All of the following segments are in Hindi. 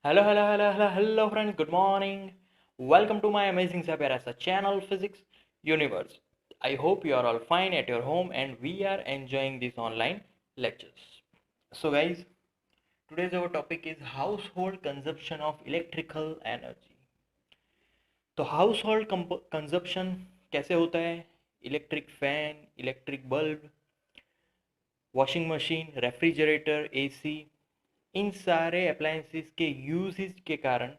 Hello, friends. Good morning. Welcome to my amazing Saberasa channel, Physics Universe. I hope you are all fine at your home and we are enjoying these online lectures. So, guys, today's our topic is household consumption of electrical energy. तो हाउस होल्ड कंजप्शन कैसे होता है? Electric fan, electric bulb, washing machine, refrigerator, AC, इन सारे अप्लायंसेस के यूजेज के कारण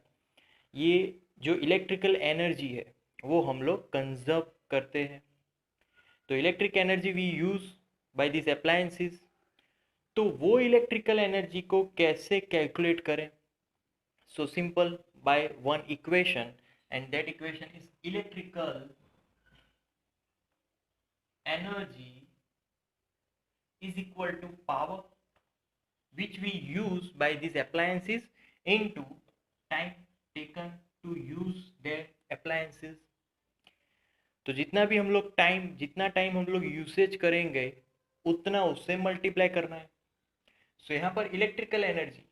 ये जो इलेक्ट्रिकल एनर्जी है वो हम लोग कंजर्व करते हैं. तो electric energy we use by this appliances. तो वो इलेक्ट्रिकल एनर्जी को कैसे कैलकुलेट करें? So simple, by one equation, and that equation is electrical energy is equal to power which we use by these appliances into time taken to use their appliances. तो जितना टाइम हम लोग यूसेज करेंगे उतना उससे मल्टीप्लाई करना है. सो यहाँ पर इलेक्ट्रिकल एनर्जी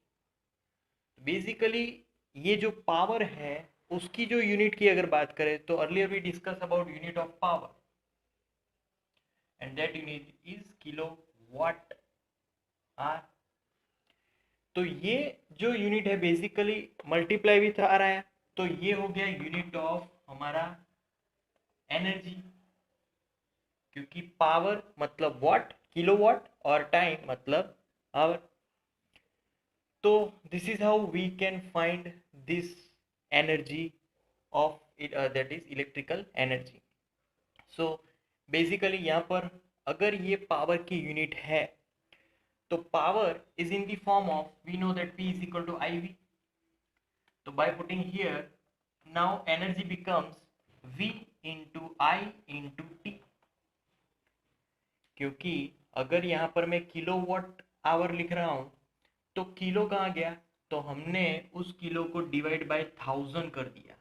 बेसिकली ये जो पावर है उसकी जो यूनिट की अगर बात करें तो earlier we discuss about unit of power and that unit is kilowatt hour. तो ये जो यूनिट है बेसिकली मल्टीप्लाई विथ आ रहा है, तो ये हो गया यूनिट ऑफ हमारा एनर्जी, क्योंकि पावर मतलब वॉट, किलोवाट, और टाइम मतलब आवर. तो this is how we can find this energy of that is electrical energy. So basically यहाँ पर अगर ये पावर की यूनिट है तो power is in the form of, we know that P is equal to IV. So by putting here, now energy becomes V into I into T. क्योंकि अगर यहाँ पर मैं किलोवाट आवर लिख रहा हूँ तो किलो कहाँ गया, तो हमने उस किलो को डिवाइड बाय 1000 कर दिया.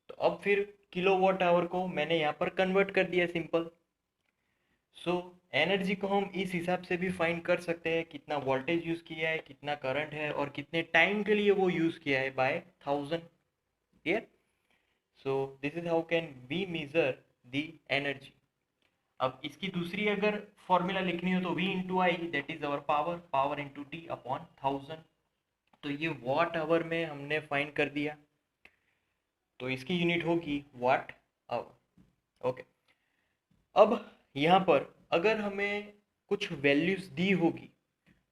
तो अब फिर किलोवाट आवर को मैंने यहाँ पर कन्वर्ट कर दिया, सिंपल. सो एनर्जी को हम इस हिसाब से भी फाइंड कर सकते हैं, कितना वोल्टेज यूज़ किया है, कितना करंट है, और कितने टाइम के लिए वो यूज़ किया है by 1000. Clear? So this is how can we measure the energy. अब इसकी दूसरी अगर फॉर्मूला लिखनी हो तो V into I, that is our power, power into T upon 1000. तो ये वॉट आवर में हमने फाइंड कर दिया, तो इसकी यूनिट होगी वाट आवर. ओके. अब यहाँ पर अगर हमें कुछ वैल्यूज दी होगी,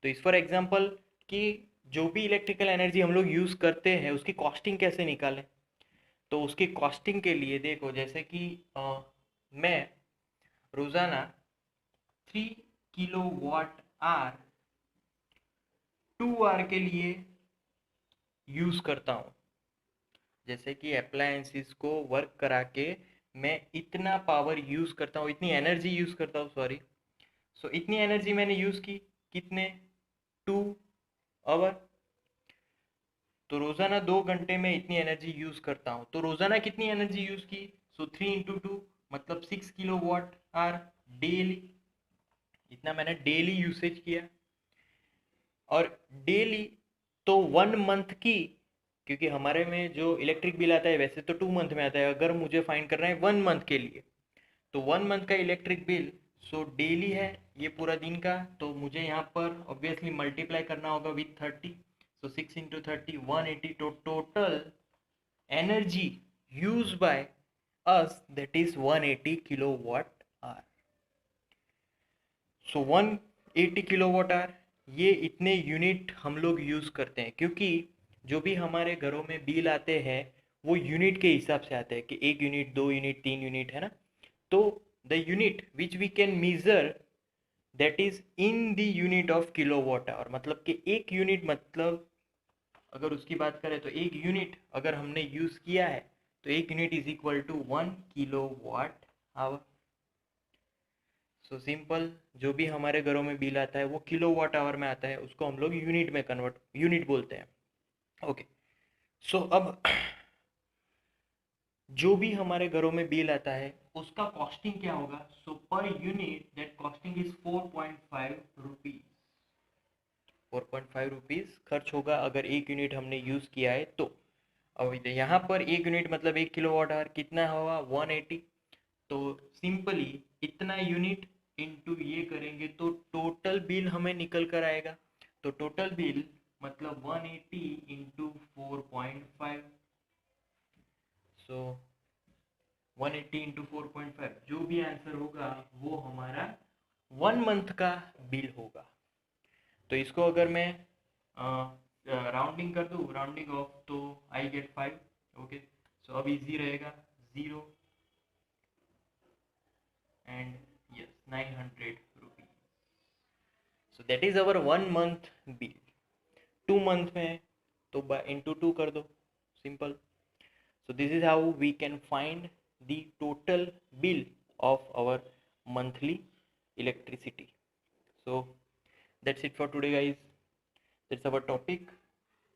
तो इस फॉर एग्जांपल कि जो भी इलेक्ट्रिकल एनर्जी हम लोग यूज़ करते हैं उसकी कॉस्टिंग कैसे निकालें, तो उसकी कॉस्टिंग के लिए देखो, जैसे कि मैं रोज़ाना 3 किलो वाट आर 2 आर के लिए यूज़ करता हूँ. जैसे कि अप्लायंसेस को वर्क करा के मैं इतना पावर यूज़ करता हूँ, इतनी एनर्जी यूज़ करता हूँ, सॉरी. सो इतनी एनर्जी मैंने यूज़ की, कितने, 2 आवर. तो रोज़ाना 2 घंटे में इतनी एनर्जी यूज़ करता हूँ, तो रोज़ाना कितनी एनर्जी यूज़ की, सो 3 इंटू 2 मतलब 6 किलो वाट आर डेली. इतना मैंने डेली यूसेज किया. और डेली तो 1 मंथ की, क्योंकि हमारे में जो इलेक्ट्रिक बिल आता है वैसे तो 2 मंथ में आता है, अगर मुझे फाइंड करना है 1 मंथ के लिए, तो 1 मंथ का इलेक्ट्रिक बिल, सो डेली है ये पूरा दिन का, तो मुझे यहाँ पर ऑब्वियसली मल्टीप्लाई करना होगा विथ 30. So 6 into 30 180. तो total energy use by us that is 180 kilowatt hour. So 180 kilowatt hour, ये इतने यूनिट हम लोग यूज़ करते हैं, क्योंकि जो भी हमारे घरों में बिल आते हैं वो यूनिट के हिसाब से आते हैं कि 1 यूनिट, 2 यूनिट, 3 यूनिट, है ना. तो the unit which we can measure that is in the unit of kilowatt hour, मतलब कि एक यूनिट, मतलब अगर उसकी बात करें तो एक यूनिट अगर हमने यूज़ किया है तो एक unit is equal to 1 kilowatt hour. So simple, जो भी हमारे घरों में बिल आता है वो किलो वाट आवर में आता है, उसको हम लोग यूनिट में कन्वर्ट, यूनिट बोलते हैं. ओके. सो अब जो भी हमारे घरों में बिल आता है उसका कॉस्टिंग क्या होगा, so per unit that costing is 4.5 rupees. 4.5 rupees खर्च होगा अगर 1 यूनिट हमने यूज़ किया है तो। अब यहाँ पर 1 यूनिट मतलब 1 किलोवाट आवर कितना होगा 180। तो सिंपली इतना यूनिट इनटू ये करेंगे तो टोटल बिल हमें निकल कर आएगा। तो टोटल बिल मतलब 180 इंटू 4.5। सो 180 इंटू 4.5 जो भी आंसर होगा वो हमारा 1 मंथ का बिल होगा। तो इसको अगर मैं राउंडिंग कर दूँ, राउंडिंग ऑफ, तो आई गेट 5। ओके, सो अब इजी रहेगा 0 and yes 900 rupees. So that is our 1 month bill. 2 month में तो into 2 कर दो, simple. So this is how we can find the total bill of our monthly electricity. So that's it for today, guys. That's our topic,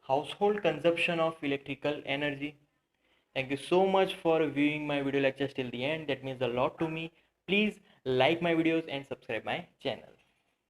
household consumption of electrical energy. Thank you so much for viewing my video lectures till the end. That means a lot to me. Please like my videos and subscribe my channel.